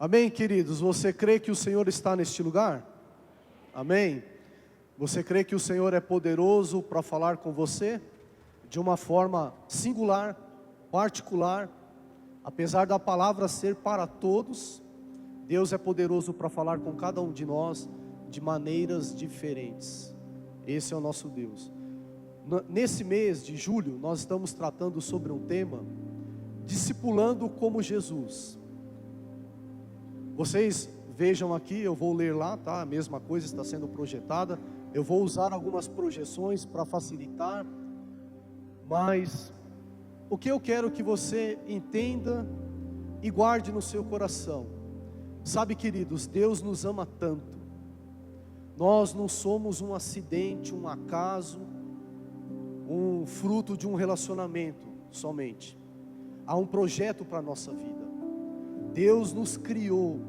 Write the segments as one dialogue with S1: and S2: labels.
S1: Amém, queridos? Você crê que o Senhor está neste lugar? Amém? Você crê que o Senhor é poderoso para falar com você? De uma forma singular, particular, apesar da palavra ser para todos, Deus é poderoso para falar com cada um de nós de maneiras diferentes. Esse é o nosso Deus. Nesse mês de julho, nós estamos tratando sobre um tema, discipulando como Jesus. Vocês vejam aqui, eu vou ler lá, tá? A mesma coisa está sendo projetada. Eu vou usar algumas projeções para facilitar, mas o que eu quero que você entenda e guarde no seu coração. Sabe, queridos, Deus nos ama tanto. Nós não somos um acidente, um acaso, um fruto de um relacionamento somente. Há um projeto para a nossa vida. Deus nos criou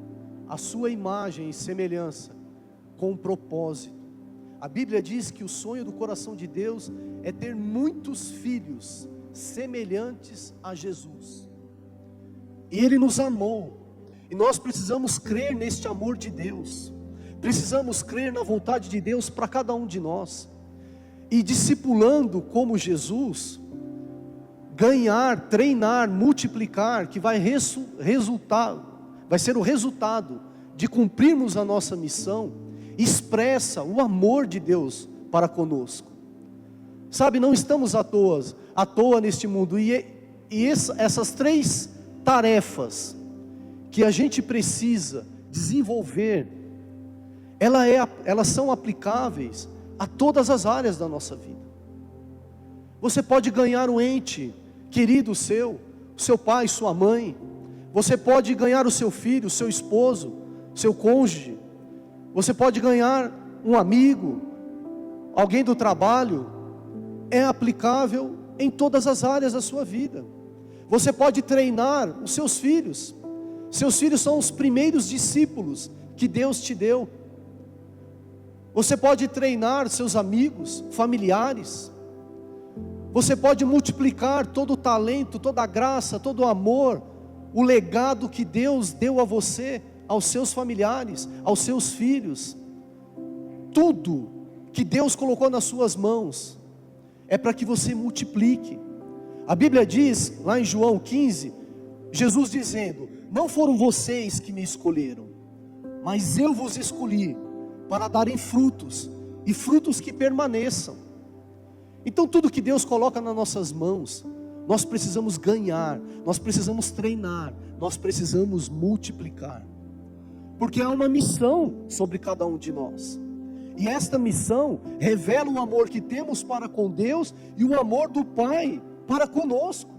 S1: a sua imagem e semelhança com um propósito. A Bíblia diz que o sonho do coração de Deus é ter muitos filhos semelhantes a Jesus. E Ele nos amou. E nós precisamos crer neste amor de Deus. Precisamos crer na vontade de Deus para cada um de nós. E discipulando como Jesus, ganhar, treinar, multiplicar, que vai ser o resultado de cumprirmos a nossa missão, expressa o amor de Deus para conosco. Sabe, não estamos à toa neste mundo, e essas três tarefas que a gente precisa desenvolver, elas são aplicáveis a todas as áreas da nossa vida. Você pode ganhar um ente querido seu pai, sua mãe. Você pode ganhar o seu filho, o seu esposo, seu cônjuge. Você pode ganhar um amigo, alguém do trabalho. É aplicável em todas as áreas da sua vida. Você pode treinar os seus filhos. Seus filhos são os primeiros discípulos que Deus te deu. Você pode treinar seus amigos, familiares. Você pode multiplicar todo o talento, toda a graça, todo o amor, o legado que Deus deu a você, aos seus familiares, aos seus filhos. Tudo que Deus colocou nas suas mãos é para que você multiplique. A Bíblia diz, lá em João 15, Jesus dizendo: não foram vocês que me escolheram, mas eu vos escolhi para darem frutos, e frutos que permaneçam. Então tudo que Deus coloca nas nossas mãos, nós precisamos ganhar, nós precisamos treinar, nós precisamos multiplicar. Porque há uma missão sobre cada um de nós. E esta missão revela o amor que temos para com Deus e o amor do Pai para conosco.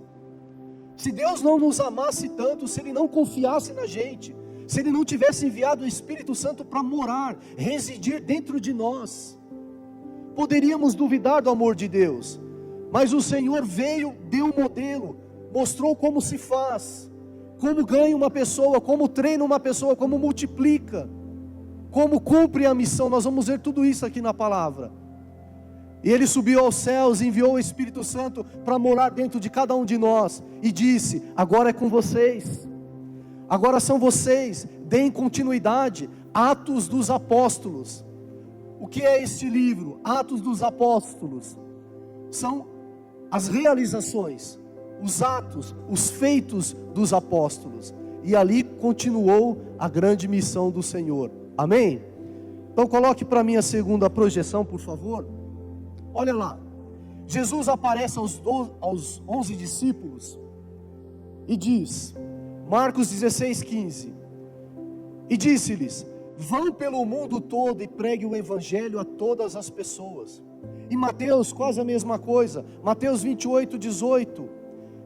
S1: Se Deus não nos amasse tanto, se Ele não confiasse na gente, se Ele não tivesse enviado o Espírito Santo para morar, residir dentro de nós, poderíamos duvidar do amor de Deus. Mas o Senhor veio, deu um modelo, mostrou como se faz, como ganha uma pessoa, como treina uma pessoa, como multiplica, como cumpre a missão. Nós vamos ver tudo isso aqui na palavra. E Ele subiu aos céus, enviou o Espírito Santo para morar dentro de cada um de nós, e disse: agora é com vocês, agora são vocês, deem continuidade. Atos dos Apóstolos. O que é este livro? Atos dos Apóstolos. São as realizações, os atos, os feitos dos apóstolos. E ali continuou a grande missão do Senhor. Amém? Então coloque para mim a segunda projeção, por favor. Olha lá. Jesus aparece aos 11 discípulos e diz, Marcos 16:15, e disse-lhes: vão pelo mundo todo e pregue o evangelho a todas as pessoas. E Mateus, quase a mesma coisa, Mateus 28:18.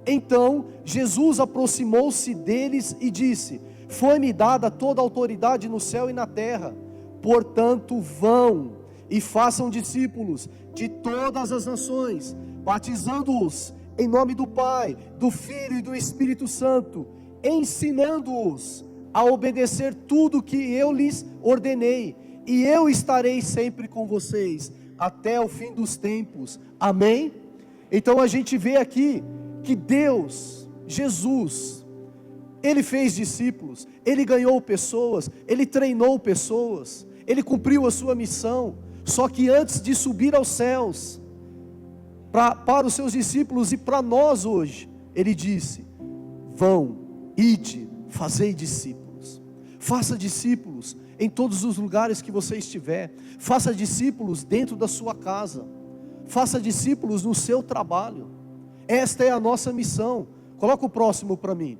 S1: Então Jesus aproximou-se deles e disse: foi-me dada toda a autoridade no céu e na terra. Portanto vão e façam discípulos de todas as nações, batizando-os em nome do Pai, do Filho e do Espírito Santo, ensinando-os a obedecer tudo que eu lhes ordenei, e eu estarei sempre com vocês, até o fim dos tempos. Amém? Então a gente vê aqui que Deus, Jesus, Ele fez discípulos, ele ganhou pessoas, ele treinou pessoas, ele cumpriu a sua missão. Só que antes de subir aos céus, para os seus discípulos e para nós hoje, ele disse: vão, ide, fazei discípulos. Faça discípulos em todos os lugares que você estiver. Faça discípulos dentro da sua casa. Faça discípulos no seu trabalho. Esta é a nossa missão. Coloca o próximo para mim.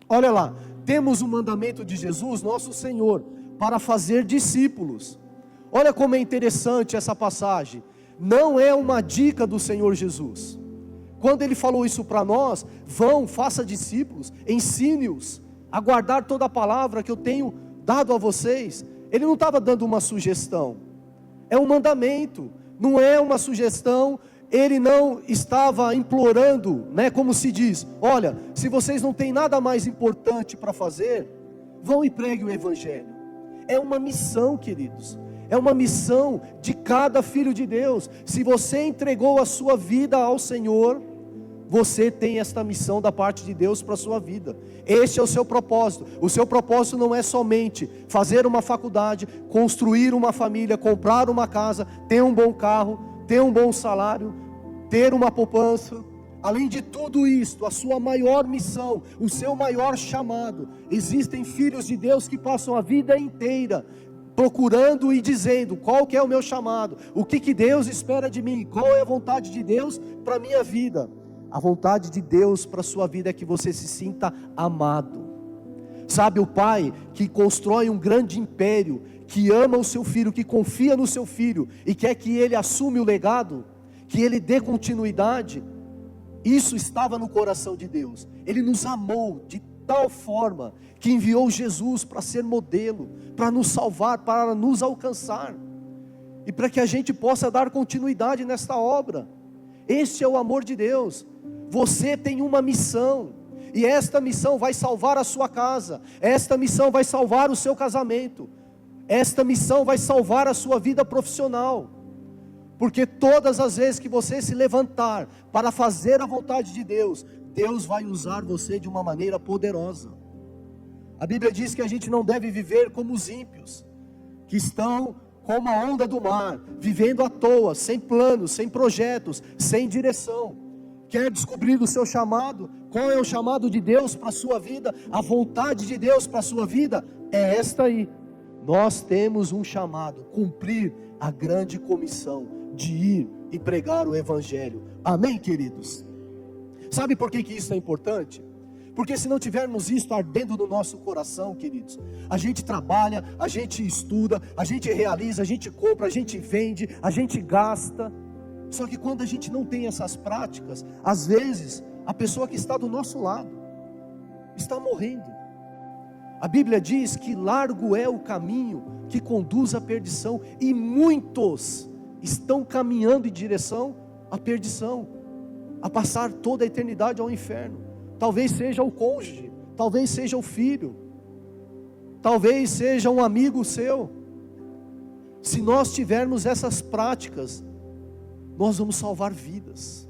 S1: Olha lá, temos um mandamento de Jesus, nosso Senhor, para fazer discípulos. Olha como é interessante essa passagem. Não é uma dica do Senhor Jesus. Quando Ele falou isso para nós: vão, faça discípulos, ensine-os a guardar toda a palavra que eu tenho dado a vocês. Ele não estava dando uma sugestão, é um mandamento, não é uma sugestão. Ele não estava implorando, como se diz: olha, se vocês não têm nada mais importante para fazer, vão e preguem o Evangelho. É uma missão, queridos, é uma missão de cada filho de Deus. Se você entregou a sua vida ao Senhor, você tem esta missão da parte de Deus para a sua vida. Este é o seu propósito. O seu propósito não é somente fazer uma faculdade, construir uma família, comprar uma casa, ter um bom carro, ter um bom salário, ter uma poupança. Além de tudo isto, a sua maior missão, o seu maior chamado. Existem filhos de Deus que passam a vida inteira procurando e dizendo: qual que é o meu chamado? O que Deus espera de mim? Qual é a vontade de Deus para a minha vida? A vontade de Deus para a sua vida é que você se sinta amado. Sabe, o pai que constrói um grande império, que ama o seu filho, que confia no seu filho e quer que ele assuma o legado, que ele dê continuidade, isso estava no coração de Deus. Ele nos amou de tal forma que enviou Jesus para ser modelo, para nos salvar, para nos alcançar, e para que a gente possa dar continuidade nesta obra. Este é o amor de Deus. Você tem uma missão, e esta missão vai salvar a sua casa, esta missão vai salvar o seu casamento, esta missão vai salvar a sua vida profissional, porque todas as vezes que você se levantar para fazer a vontade de Deus, Deus vai usar você de uma maneira poderosa. A Bíblia diz que a gente não deve viver como os ímpios, que estão como a onda do mar, vivendo à toa, sem planos, sem projetos, sem direção. Quer descobrir o seu chamado? Qual é o chamado de Deus para a sua vida? A vontade de Deus para a sua vida é esta aí. Nós temos um chamado: cumprir a grande comissão de ir e pregar o Evangelho. Amém, queridos? Sabe por que isso é importante? Porque se não tivermos isso ardendo no nosso coração, queridos, a gente trabalha, a gente estuda, a gente realiza, a gente compra, a gente vende, a gente gasta. Só que quando a gente não tem essas práticas, às vezes a pessoa que está do nosso lado está morrendo. A Bíblia diz que largo é o caminho que conduz à perdição, e muitos estão caminhando em direção à perdição, a passar toda a eternidade ao inferno. Talvez seja o cônjuge, talvez seja o filho, talvez seja um amigo seu. Se nós tivermos essas práticas, nós vamos salvar vidas.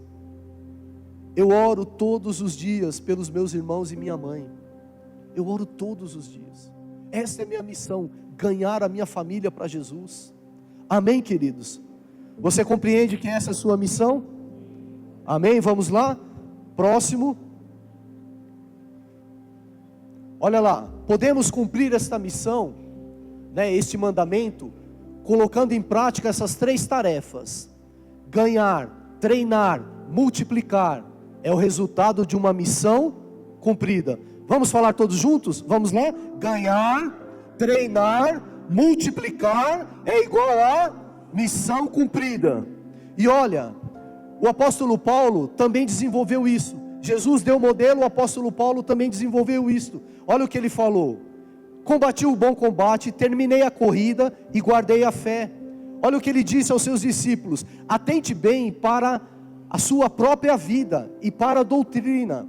S1: Eu oro todos os dias pelos meus irmãos e minha mãe. Eu oro todos os dias. Essa é a minha missão: ganhar a minha família para Jesus. Amém, queridos? Você compreende que essa é a sua missão? Amém? Vamos lá? Próximo. Olha lá, podemos cumprir esta missão, este mandamento, colocando em prática essas 3 tarefas. Ganhar, treinar, multiplicar é o resultado de uma missão cumprida. Vamos falar todos juntos? Vamos lá? Ganhar, treinar, multiplicar é igual a missão cumprida. E olha, o apóstolo Paulo também desenvolveu isso. Jesus deu o modelo, o apóstolo Paulo também desenvolveu isso. Olha o que ele falou: combati o bom combate, terminei a corrida e guardei a fé. Olha o que ele disse aos seus discípulos: atente bem para a sua própria vida e para a doutrina,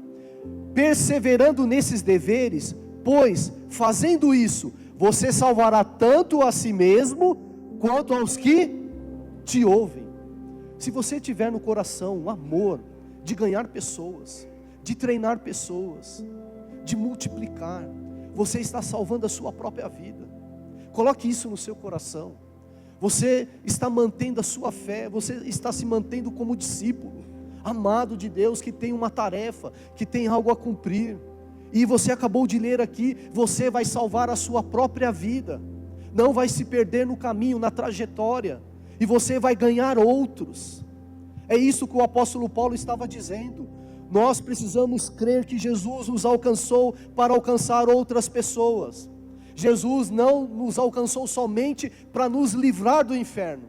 S1: perseverando nesses deveres, pois fazendo isso, você salvará tanto a si mesmo, quanto aos que te ouvem. Se você tiver no coração um amor de ganhar pessoas, de treinar pessoas, de multiplicar. Você está salvando a sua própria vida. Coloque isso no seu coração. Você está mantendo a sua fé, você está se mantendo como discípulo, amado de Deus, que tem uma tarefa, que tem algo a cumprir. E você acabou de ler aqui, você vai salvar a sua própria vida, não vai se perder no caminho, na trajetória, e você vai ganhar outros. É isso que o apóstolo Paulo estava dizendo. Nós precisamos crer que Jesus nos alcançou para alcançar outras pessoas. Jesus não nos alcançou somente para nos livrar do inferno.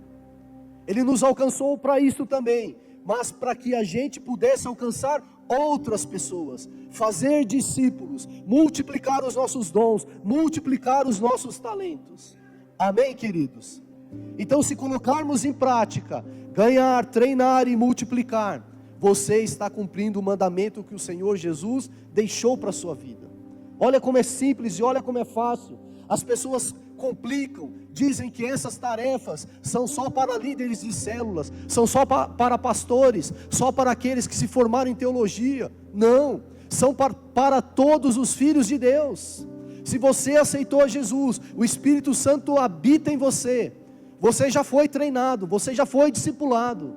S1: Ele nos alcançou para isso também, mas para que a gente pudesse alcançar outras pessoas, fazer discípulos, multiplicar os nossos dons, multiplicar os nossos talentos. Amém, queridos? Então, se colocarmos em prática, ganhar, treinar e multiplicar, você está cumprindo o mandamento que o Senhor Jesus deixou para a sua vida. Olha como é simples e olha como é fácil. As pessoas complicam, dizem que essas tarefas são só para líderes de células, são só para pastores, só para aqueles que se formaram em teologia. Não, são para todos os filhos de Deus. Se você aceitou Jesus, o Espírito Santo habita em você, você já foi treinado, você já foi discipulado.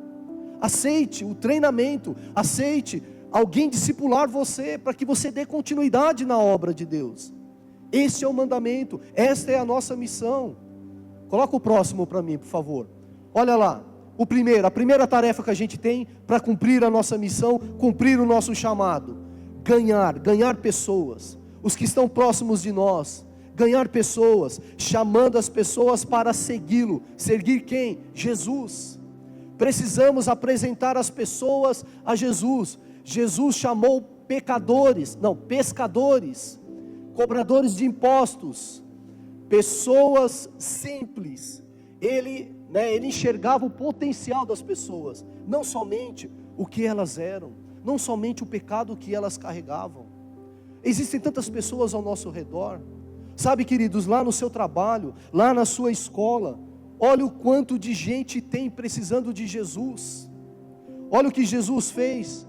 S1: Aceite o treinamento, aceite alguém discipular você, para que você dê continuidade na obra de Deus. Esse é o mandamento, esta é a nossa missão. Coloca o próximo para mim, por favor. Olha lá, a primeira tarefa que a gente tem para cumprir a nossa missão, cumprir o nosso chamado: ganhar pessoas, os que estão próximos de nós, ganhar pessoas, chamando as pessoas para segui-lo. Seguir quem? Jesus. Precisamos apresentar as pessoas a Jesus. Jesus chamou pescadores, cobradores de impostos, pessoas simples. Ele enxergava o potencial das pessoas, não somente o que elas eram, não somente o pecado que elas carregavam. Existem tantas pessoas ao nosso redor, sabe, queridos, lá no seu trabalho, lá na sua escola, olha o quanto de gente tem precisando de Jesus. Olha o que Jesus fez.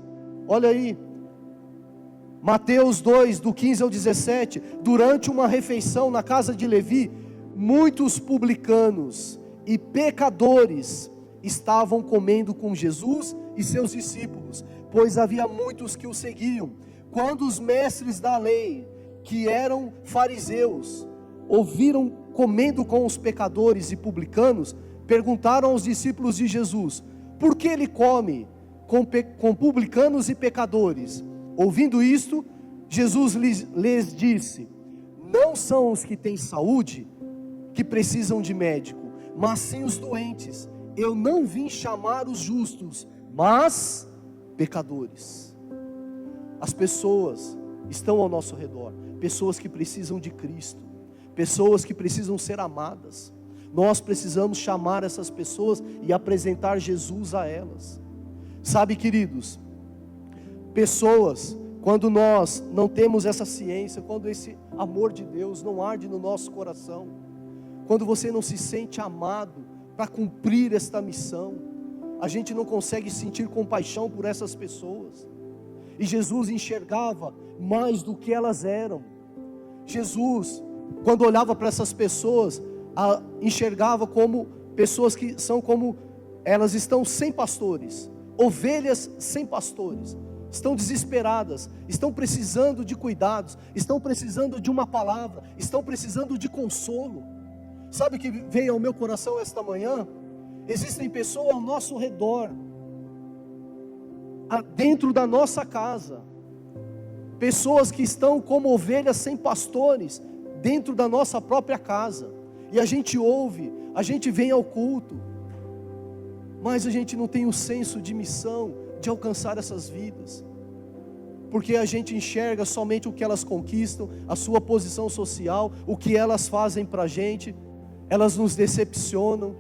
S1: Olha aí, Mateus 2, do 15 ao 17, durante uma refeição na casa de Levi, muitos publicanos e pecadores estavam comendo com Jesus e seus discípulos, pois havia muitos que o seguiam. Quando os mestres da lei, que eram fariseus, ouviram comendo com os pecadores e publicanos, perguntaram aos discípulos de Jesus: por que ele come com publicanos e pecadores? Ouvindo isto, Jesus lhes disse: não são os que têm saúde que precisam de médico, mas sim os doentes. Eu não vim chamar os justos, mas pecadores. As pessoas estão ao nosso redor, pessoas que precisam de Cristo, pessoas que precisam ser amadas. Nós precisamos chamar essas pessoas e apresentar Jesus a elas. Sabe, queridos, pessoas, quando nós não temos essa ciência, quando esse amor de Deus não arde no nosso coração, quando você não se sente amado para cumprir esta missão, a gente não consegue sentir compaixão por essas pessoas. E Jesus enxergava mais do que elas eram. Jesus, quando olhava para essas pessoas, enxergava como pessoas que são como, elas estão sem pastores, ovelhas sem pastores, estão desesperadas, estão precisando de cuidados, estão precisando de uma palavra, estão precisando de consolo. Sabe o que veio ao meu coração esta manhã? Existem pessoas ao nosso redor, dentro da nossa casa, pessoas que estão como ovelhas sem pastores, dentro da nossa própria casa, e a gente ouve, a gente vem ao culto, mas a gente não tem o senso de missão, de alcançar essas vidas, porque a gente enxerga somente o que elas conquistam, a sua posição social, o que elas fazem para a gente. Elas nos decepcionam,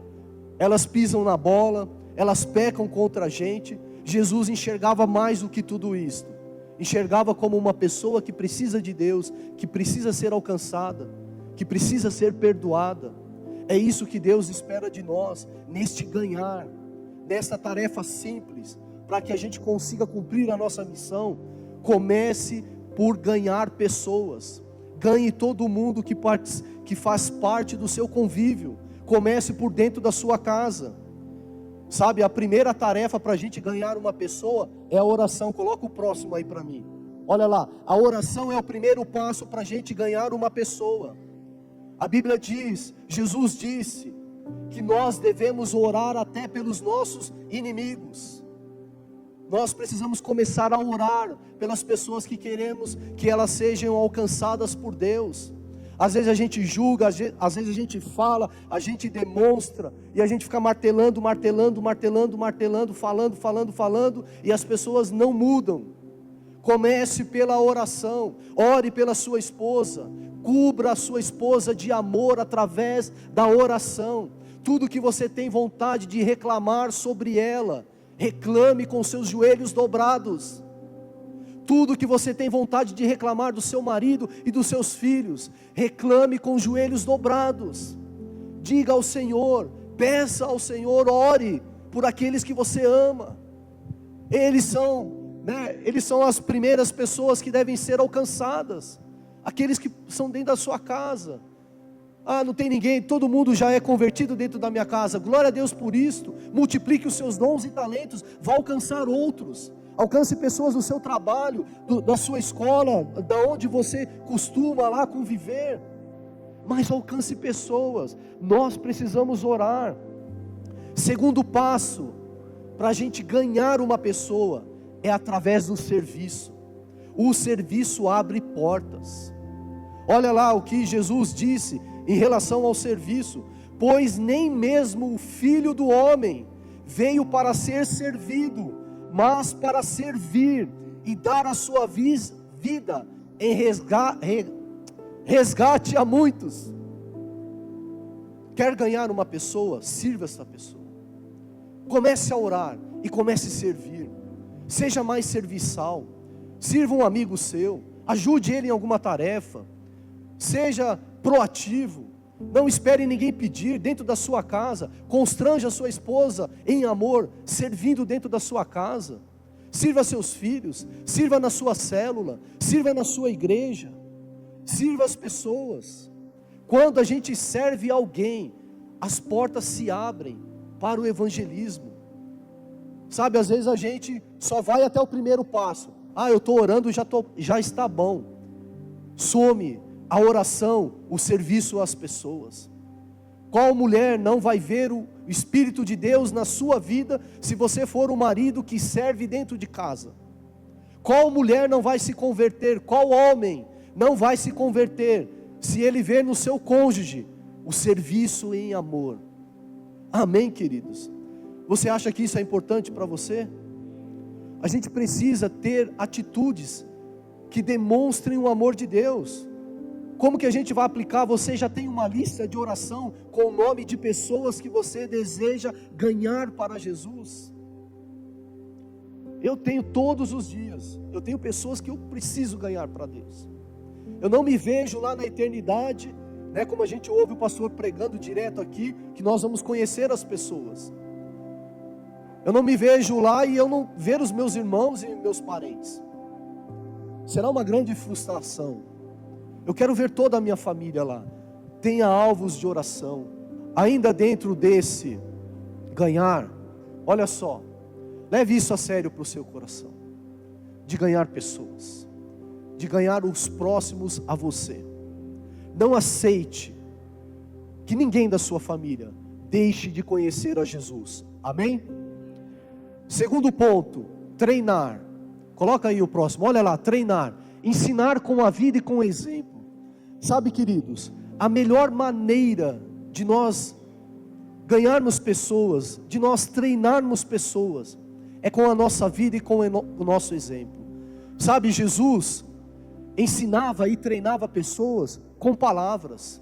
S1: elas pisam na bola, elas pecam contra a gente. Jesus enxergava mais do que tudo isso, enxergava como uma pessoa que precisa de Deus, que precisa ser alcançada, que precisa ser perdoada. É isso que Deus espera de nós, neste ganhar, nesta tarefa simples, para que a gente consiga cumprir a nossa missão. Comece por ganhar pessoas. Ganhe todo mundo que faz parte do seu convívio. Comece por dentro da sua casa. Sabe, a primeira tarefa para a gente ganhar uma pessoa é a oração. Coloca o próximo aí para mim. Olha lá, a oração é o primeiro passo para a gente ganhar uma pessoa. A Bíblia diz, Jesus disse, que nós devemos orar até pelos nossos inimigos. Nós precisamos começar a orar pelas pessoas que queremos que elas sejam alcançadas por Deus. Às vezes a gente julga, às vezes a gente fala, a gente demonstra, e a gente fica martelando, falando, e as pessoas não mudam. Comece pela oração, ore pela sua esposa, cubra a sua esposa de amor através da oração. Tudo que você tem vontade de reclamar sobre ela, reclame com seus joelhos dobrados. Tudo que você tem vontade de reclamar do seu marido e dos seus filhos, reclame com os joelhos dobrados. Diga ao Senhor, peça ao Senhor, ore por aqueles que você ama. Eles são as primeiras pessoas que devem ser alcançadas. Aqueles que são dentro da sua casa. Ah, não tem ninguém, todo mundo já é convertido dentro da minha casa. Glória a Deus por isto. Multiplique os seus dons e talentos, vá alcançar outros. Alcance pessoas no seu trabalho, da sua escola, da onde você costuma lá conviver. Mas alcance pessoas. Nós precisamos orar. Segundo passo, para a gente ganhar uma pessoa, é através do serviço. O serviço abre portas. Olha lá o que Jesus disse em relação ao serviço: pois nem mesmo o Filho do Homem veio para ser servido, mas para servir e dar a sua vida em resgate a muitos. Quer ganhar uma pessoa? Sirva essa pessoa. Comece a orar e comece a servir. Seja mais serviçal. Sirva um amigo seu, ajude ele em alguma tarefa. Seja proativo. Não espere ninguém pedir dentro da sua casa. Constranja a sua esposa em amor, servindo dentro da sua casa. Sirva seus filhos, sirva na sua célula, sirva na sua igreja. Sirva as pessoas. Quando a gente serve alguém, as portas se abrem para o evangelismo. Sabe, às vezes a gente só vai até o primeiro passo. Ah, eu estou orando, já está bom. Some a oração, o serviço às pessoas. Qual mulher não vai ver o Espírito de Deus na sua vida se você for um marido que serve dentro de casa? Qual mulher não vai se converter? Qual homem não vai se converter se ele ver no seu cônjuge o serviço em amor? Amém, queridos? Você acha que isso é importante para você? A gente precisa ter atitudes que demonstrem o amor de Deus. Como que a gente vai aplicar? Você já tem uma lista de oração com o nome de pessoas que você deseja ganhar para Jesus? Eu tenho todos os dias. Eu tenho pessoas que eu preciso ganhar para Deus. Eu não me vejo lá na eternidade, como a gente ouve o pastor pregando direto aqui, que nós vamos conhecer as pessoas. Eu não me vejo lá e eu não ver os meus irmãos e meus parentes. Será uma grande frustração. Eu quero ver toda a minha família lá. Tenha alvos de oração. Ainda dentro desse ganhar, olha só, leve isso a sério para o seu coração. De ganhar pessoas, de ganhar os próximos a você. Não aceite que ninguém da sua família deixe de conhecer a Jesus. Amém? Segundo ponto, treinar. Coloca aí o próximo, olha lá, treinar. Ensinar com a vida e com o exemplo. Sabe, queridos, a melhor maneira de nós ganharmos pessoas, de nós treinarmos pessoas, é com a nossa vida e com o nosso exemplo. Sabe, Jesus ensinava e treinava pessoas com palavras.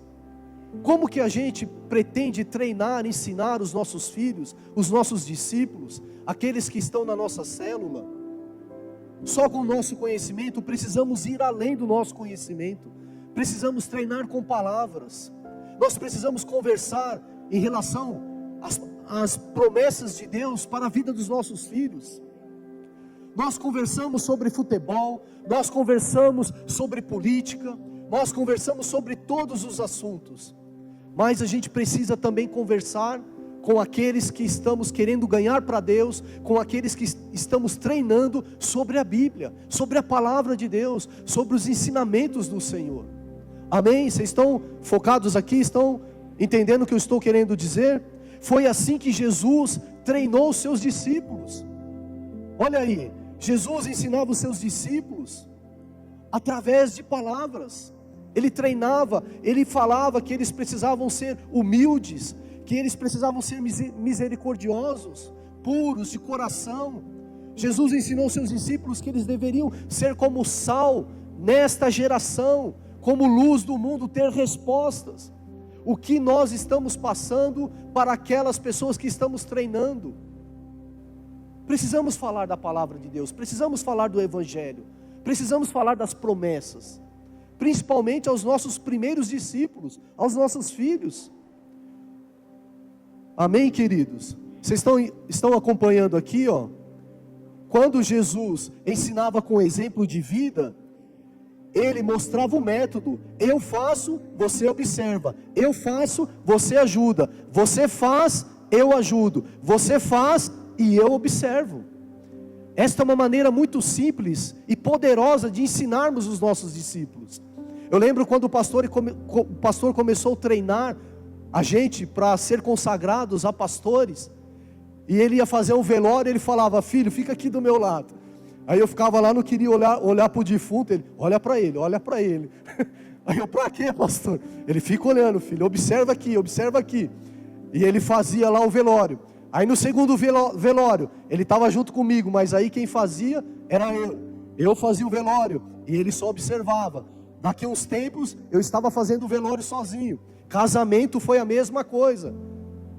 S1: Como que a gente pretende treinar, ensinar os nossos filhos, os nossos discípulos, aqueles que estão na nossa célula? Só com o nosso conhecimento? Precisamos ir além do nosso conhecimento. Precisamos treinar com palavras. Nós precisamos conversar em relação às promessas de Deus para a vida dos nossos filhos. nós conversamos sobre futebol, nós conversamos sobre política, nós conversamos sobre todos os assuntos, mas a gente precisa também conversar com aqueles que estamos querendo ganhar para Deus, com aqueles que estamos treinando sobre a Bíblia, sobre a palavra de Deus, sobre os ensinamentos do Senhor. Amém? Vocês estão focados aqui? Estão entendendo o que eu estou querendo dizer? Foi assim que Jesus treinou os seus discípulos. Olha aí, Jesus ensinava os seus discípulos através de palavras. Ele treinava, ele falava que eles precisavam ser humildes, que eles precisavam ser misericordiosos, puros de coração. Jesus ensinou aos seus discípulos que eles deveriam ser como sal nesta geração, como luz do mundo, ter respostas. O que nós estamos passando para aquelas pessoas que estamos treinando? Precisamos falar da palavra de Deus, precisamos falar do Evangelho, precisamos falar das promessas, principalmente aos nossos primeiros discípulos, aos nossos filhos. Amém, queridos? Vocês estão acompanhando aqui, ó? Quando Jesus ensinava com exemplo de vida, ele mostrava o método. Eu faço, você observa. Eu faço, você ajuda. Você faz, eu ajudo. Você faz e eu observo. Esta é uma maneira muito simples e poderosa de ensinarmos os nossos discípulos. Eu lembro quando o pastor começou a treinar a gente para ser consagrados a pastores, e ele ia fazer um velório, ele falava: filho, fica aqui do meu lado. Aí eu ficava lá, não queria olhar para o defunto. Ele: olha para ele, olha para ele. Aí eu: para quê, pastor? Ele: fica olhando, filho, observa aqui, observa aqui. E ele fazia lá o velório. Aí no segundo velório, ele estava junto comigo, mas aí quem fazia era eu. Eu fazia o velório e ele só observava. Daqui a uns tempos eu estava fazendo o velório sozinho. Casamento foi a mesma coisa.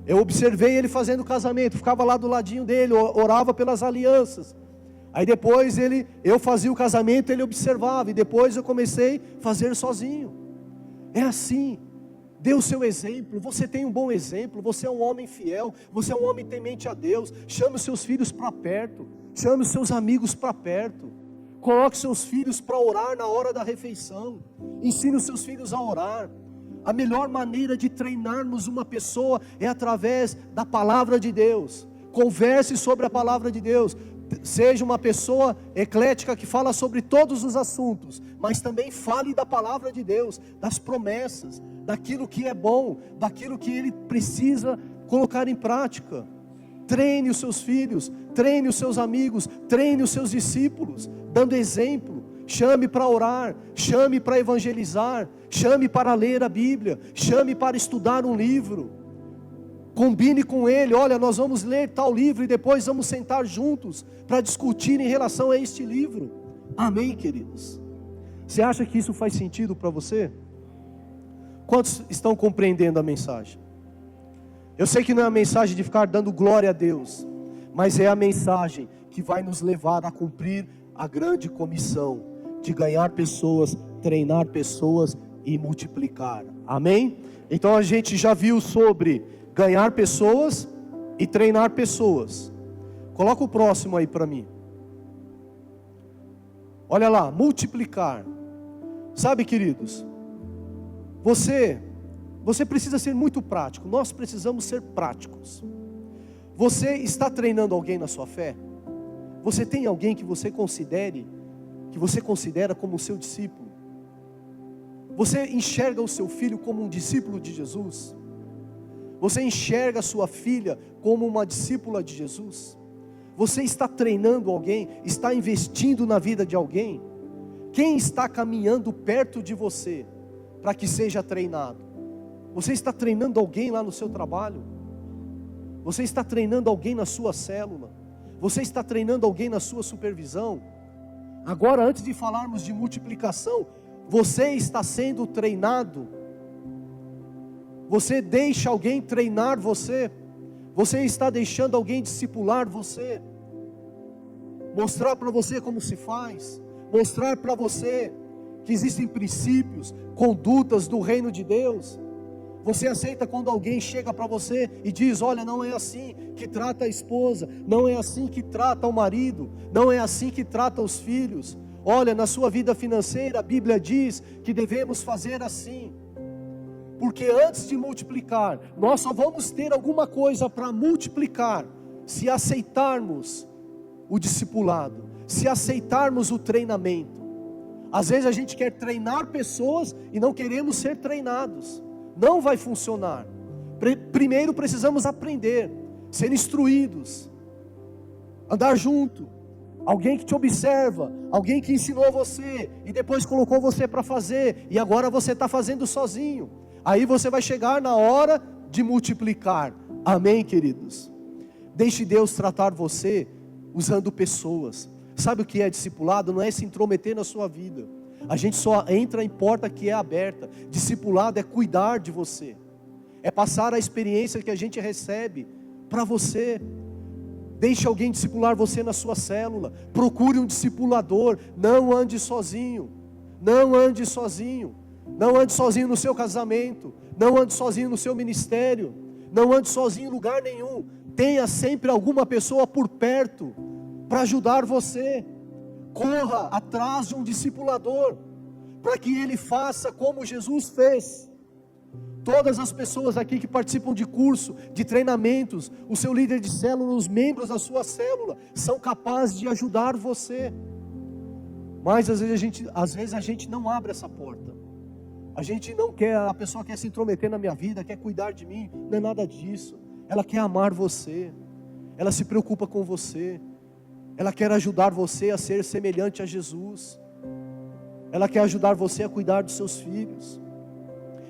S1: Eu observei ele fazendo o casamento, ficava lá do ladinho dele, orava pelas alianças. Aí depois eu fazia o casamento, ele observava, e depois eu comecei a fazer sozinho. É assim. Dê o seu exemplo. Você tem um bom exemplo, você é um homem fiel, você é um homem temente a Deus. Chame os seus filhos para perto, chame os seus amigos para perto. Coloque seus filhos para orar na hora da refeição. Ensine os seus filhos a orar. A melhor maneira de treinarmos uma pessoa é através da palavra de Deus. Converse sobre a palavra de Deus. Seja uma pessoa eclética que fala sobre todos os assuntos, mas também fale da palavra de Deus, das promessas, daquilo que é bom, daquilo que ele precisa colocar em prática. Treine os seus filhos, treine os seus amigos, treine os seus discípulos, dando exemplo. Chame para orar, chame para evangelizar, chame para ler a Bíblia, chame para estudar um livro. Combine com ele: olha, nós vamos ler tal livro e depois vamos sentar juntos para discutir em relação a este livro. Amém, queridos? Você acha que isso faz sentido para você? Quantos estão compreendendo a mensagem? Eu sei que não é a mensagem de ficar dando glória a Deus, mas é a mensagem que vai nos levar a cumprir a grande comissão de ganhar pessoas, treinar pessoas e multiplicar. Amém? Então a gente já viu sobre ganhar pessoas e treinar pessoas. Coloca o próximo aí para mim. Olha lá, multiplicar. Sabe, queridos, você precisa ser muito prático. Nós precisamos ser práticos. Você está treinando alguém na sua fé? Você tem alguém que você considera como seu discípulo? Você enxerga o seu filho como um discípulo de Jesus? Você enxerga a sua filha como uma discípula de Jesus? Você está treinando alguém? Está investindo na vida de alguém? Quem está caminhando perto de você para que seja treinado? Você está treinando alguém lá no seu trabalho? Você está treinando alguém na sua célula? Você está treinando alguém na sua supervisão? Agora, antes de falarmos de multiplicação, você está sendo treinado? Você deixa alguém treinar você? Você está deixando alguém discipular você? Mostrar para você como se faz? Mostrar para você que existem princípios, condutas do reino de Deus? Você aceita quando alguém chega para você e diz: olha, não é assim que trata a esposa, não é assim que trata o marido, não é assim que trata os filhos. Olha, na sua vida financeira, a Bíblia diz que devemos fazer assim. Porque antes de multiplicar, nós só vamos ter alguma coisa para multiplicar se aceitarmos o discipulado, se aceitarmos o treinamento. Às vezes a gente quer treinar pessoas e não queremos ser treinados. Não vai funcionar. Primeiro precisamos aprender, ser instruídos, andar junto. Alguém que te observa, alguém que ensinou você e depois colocou você para fazer, e agora você está fazendo sozinho. Aí você vai chegar na hora de multiplicar. Amém, queridos? Deixe Deus tratar você usando pessoas. Sabe o que é discipulado? Não é se intrometer na sua vida. A gente só entra em porta que é aberta. Discipulado é cuidar de você, é passar a experiência que a gente recebe para você. Deixe alguém discipular você na sua célula. Procure um discipulador. Não ande sozinho. Não ande sozinho. Não ande sozinho no seu casamento. Não ande sozinho no seu ministério. Não ande sozinho em lugar nenhum. Tenha sempre alguma pessoa por perto para ajudar você. Corra atrás de um discipulador, para que ele faça como Jesus fez. Todas as pessoas aqui que participam de curso, de treinamentos, o seu líder de célula, os membros da sua célula, são capazes de ajudar você. Mas às vezes a gente não abre essa porta. A gente não quer, a pessoa quer se intrometer na minha vida, quer cuidar de mim. Não é nada disso. Ela quer amar você. Ela se preocupa com você. Ela quer ajudar você a ser semelhante a Jesus. Ela quer ajudar você a cuidar dos seus filhos.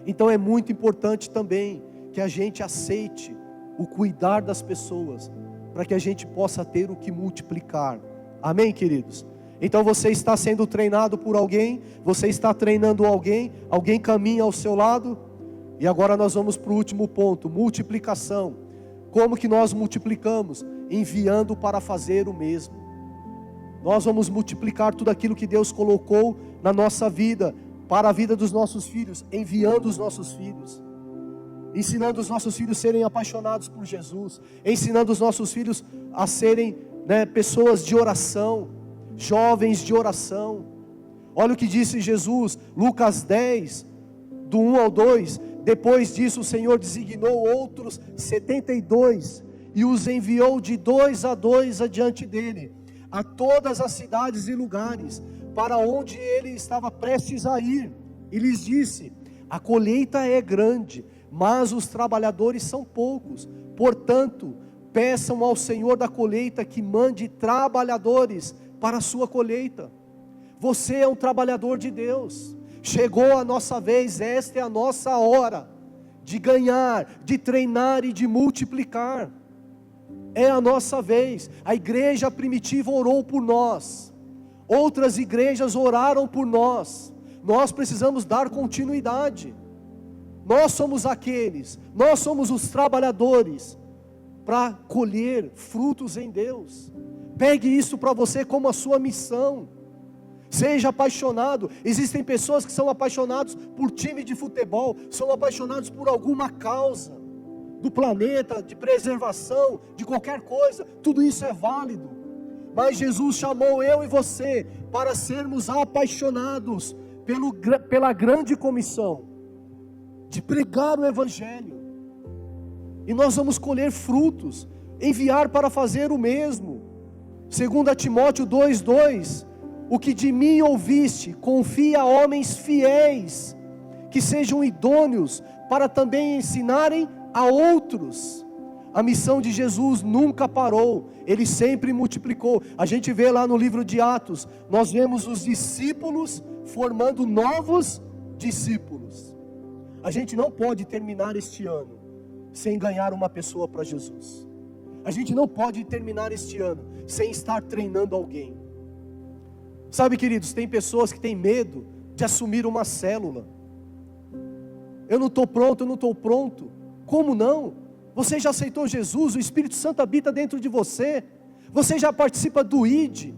S1: Então é muito importante também que a gente aceite o cuidar das pessoas, para que a gente possa ter o que multiplicar. Amém, queridos? Então você está sendo treinado por alguém, você está treinando alguém caminha ao seu lado. E agora nós vamos para o último ponto: multiplicação. Como que nós multiplicamos? Enviando para fazer o mesmo. Nós vamos multiplicar tudo aquilo que Deus colocou na nossa vida, para a vida dos nossos filhos, enviando os nossos filhos, ensinando os nossos filhos a serem apaixonados por Jesus, ensinando os nossos filhos a serem pessoas de oração, jovens de oração. Olha o que disse Jesus, Lucas 10, do 1 ao 2, depois disso o Senhor designou outros 72, e os enviou de 2 a 2 adiante dele, a todas as cidades e lugares, para onde ele estava prestes a ir, e lhes disse: a colheita é grande, mas os trabalhadores são poucos, portanto, peçam ao Senhor da colheita que mande trabalhadores para a sua colheita. Você é um trabalhador de Deus. Chegou a nossa vez, esta é a nossa hora de ganhar, de treinar e de multiplicar. É a nossa vez. A igreja primitiva orou por nós, outras igrejas oraram por nós. Nós precisamos dar continuidade. Nós somos aqueles, nós somos os trabalhadores para colher frutos em Deus. Pegue isso para você como a sua missão. Seja apaixonado. Existem pessoas que são apaixonados por time de futebol, são apaixonados por alguma causa do planeta, de preservação, de qualquer coisa. Tudo isso é válido, mas Jesus chamou eu e você para sermos apaixonados pela grande comissão de pregar o Evangelho, e nós vamos colher frutos, enviar para fazer o mesmo. 2 Timóteo 2:2, o que de mim ouviste, confia a homens fiéis, que sejam idôneos para também ensinarem a outros. A missão de Jesus nunca parou, Ele sempre multiplicou. A gente vê lá no livro de Atos, nós vemos os discípulos formando novos discípulos. A gente não pode terminar este ano sem ganhar uma pessoa para Jesus. A gente não pode terminar este ano sem estar treinando alguém. Sabe, queridos, tem pessoas que têm medo de assumir uma célula. Eu não estou pronto, eu não estou pronto. Como não? Você já aceitou Jesus, o Espírito Santo habita dentro de você. Você já participa do ID.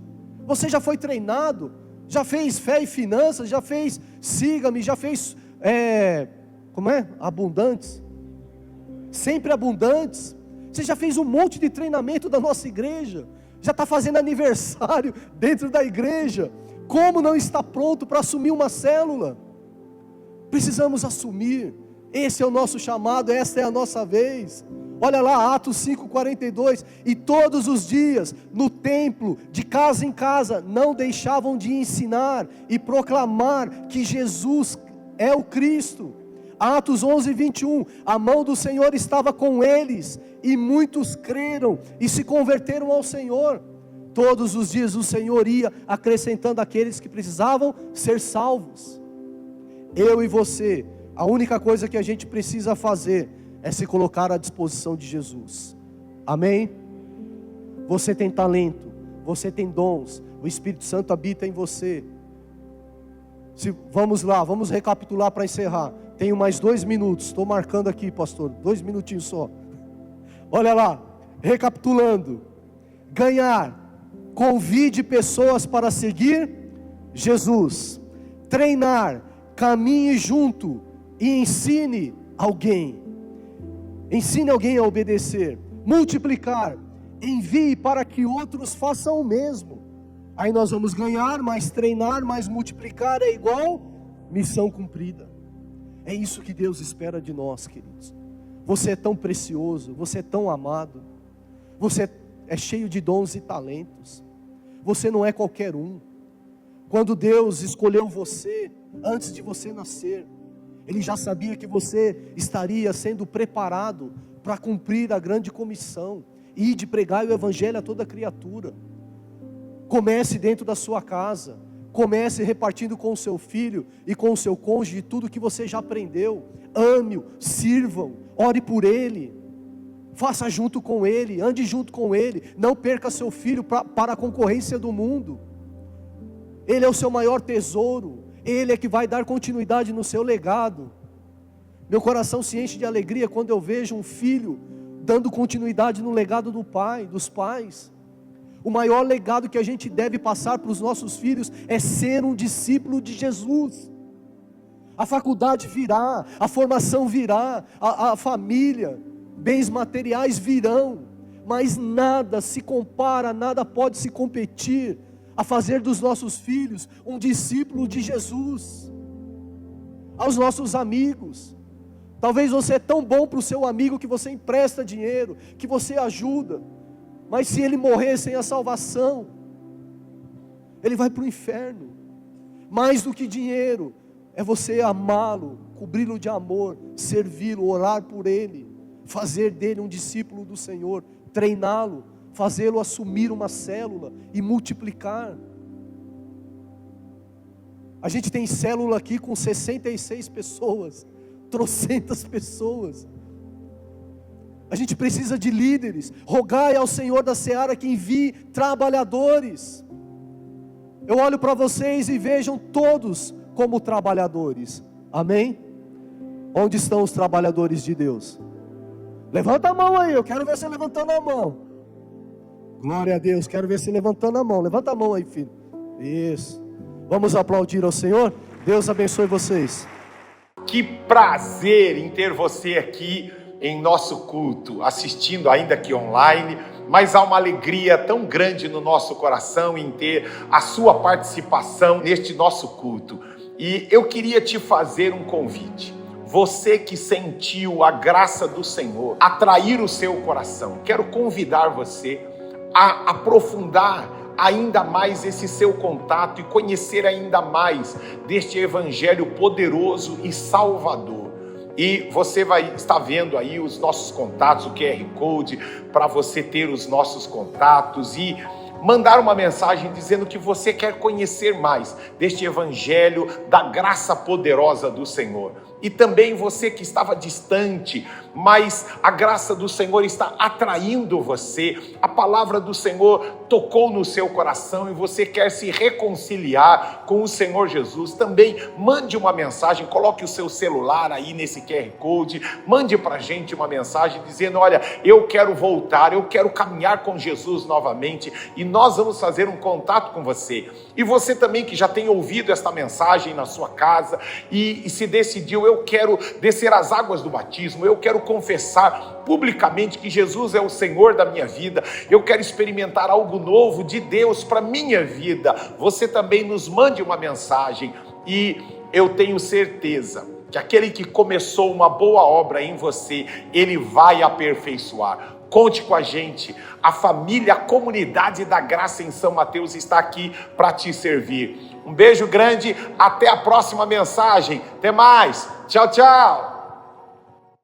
S1: Você já foi treinado, já fez fé e finanças, já fez siga-me, já fez, como é? Abundantes. Sempre abundantes. Você já fez um monte de treinamento da nossa igreja. Já está fazendo aniversário dentro da igreja. Como não está pronto para assumir uma célula? Precisamos assumir. Esse é o nosso chamado, essa é a nossa vez. Olha lá, Atos 5:42. E todos os dias, no templo, de casa em casa, não deixavam de ensinar e proclamar que Jesus é o Cristo. Atos 11:21. A mão do Senhor estava com eles, e muitos creram e se converteram ao Senhor. Todos os dias o Senhor ia acrescentando aqueles que precisavam ser salvos. Eu e você, a única coisa que a gente precisa fazer é se colocar à disposição de Jesus. Amém? Você tem talento, você tem dons, o Espírito Santo habita em você. Vamos lá, vamos recapitular para encerrar. Tenho mais 2 minutos, estou marcando aqui, pastor, 2 minutinhos só. Olha lá, recapitulando: ganhar, convide pessoas para seguir Jesus. Treinar, caminhe junto e ensine alguém. Ensine alguém a obedecer. Multiplicar, envie para que outros façam o mesmo. Aí nós vamos ganhar, mais treinar, mais multiplicar é igual missão cumprida. É isso que Deus espera de nós, queridos. Você é tão precioso, você é tão amado, você é cheio de dons e talentos. Você não é qualquer um. Quando Deus escolheu você, antes de você nascer, Ele já sabia que você estaria sendo preparado para cumprir a grande comissão e de pregar o Evangelho a toda criatura. Comece dentro da sua casa, comece repartindo com o seu filho e com o seu cônjuge tudo que você já aprendeu. Ame-o, sirvam, ore por ele, faça junto com ele, ande junto com ele. Não perca seu filho para a concorrência do mundo. Ele é o seu maior tesouro, ele é que vai dar continuidade no seu legado. Meu coração se enche de alegria quando eu vejo um filho dando continuidade no legado do pai, dos pais. O maior legado que a gente deve passar para os nossos filhos é ser um discípulo de Jesus. A faculdade virá, a formação virá, a família, bens materiais virão, mas nada se compara, nada pode se competir a fazer dos nossos filhos um discípulo de Jesus. Aos nossos amigos, talvez você é tão bom para o seu amigo que você empresta dinheiro, que você ajuda, mas se ele morrer sem a salvação, ele vai para o inferno. Mais do que dinheiro, é você amá-lo, cobri-lo de amor, servi-lo, orar por ele, fazer dele um discípulo do Senhor, treiná-lo, fazê-lo assumir uma célula e multiplicar. A gente tem célula aqui com 66 pessoas, trocentas pessoas. A gente precisa de líderes. Rogai ao Senhor da seara que envie trabalhadores. Eu olho para vocês e vejam todos como trabalhadores. Amém? Onde estão os trabalhadores de Deus? Levanta a mão aí, eu quero ver você levantando a mão. Glória a Deus, quero ver você levantando a mão. Levanta a mão aí, filho. Isso. Vamos aplaudir ao Senhor? Deus abençoe vocês.
S2: Que prazer em ter você aqui em nosso culto, assistindo ainda aqui online, mas há uma alegria tão grande no nosso coração em ter a sua participação neste nosso culto. E eu queria te fazer um convite. Você que sentiu a graça do Senhor atrair o seu coração, quero convidar você a aprofundar ainda mais esse seu contato e conhecer ainda mais deste evangelho poderoso e salvador. E você vai estar vendo aí os nossos contatos, o QR Code, para você ter os nossos contatos e mandar uma mensagem dizendo que você quer conhecer mais deste evangelho da graça poderosa do Senhor. E também você que estava distante, mas a graça do Senhor está atraindo você, a palavra do Senhor tocou no seu coração e você quer se reconciliar com o Senhor Jesus, também mande uma mensagem, coloque o seu celular aí nesse QR Code, mande para a gente uma mensagem dizendo, olha, eu quero voltar, eu quero caminhar com Jesus novamente e nós vamos fazer um contato com você. E você também que já tem ouvido esta mensagem na sua casa e se decidiu, eu quero descer as águas do batismo, eu quero confessar publicamente que Jesus é o Senhor da minha vida, eu quero experimentar algo novo de Deus para minha vida, você também nos mande uma mensagem, e eu tenho certeza que aquele que começou uma boa obra em você, ele vai aperfeiçoar. Conte com a gente, a família, a comunidade da Graça em São Mateus está aqui para te servir. Um beijo grande, até a próxima mensagem, até mais, tchau, tchau.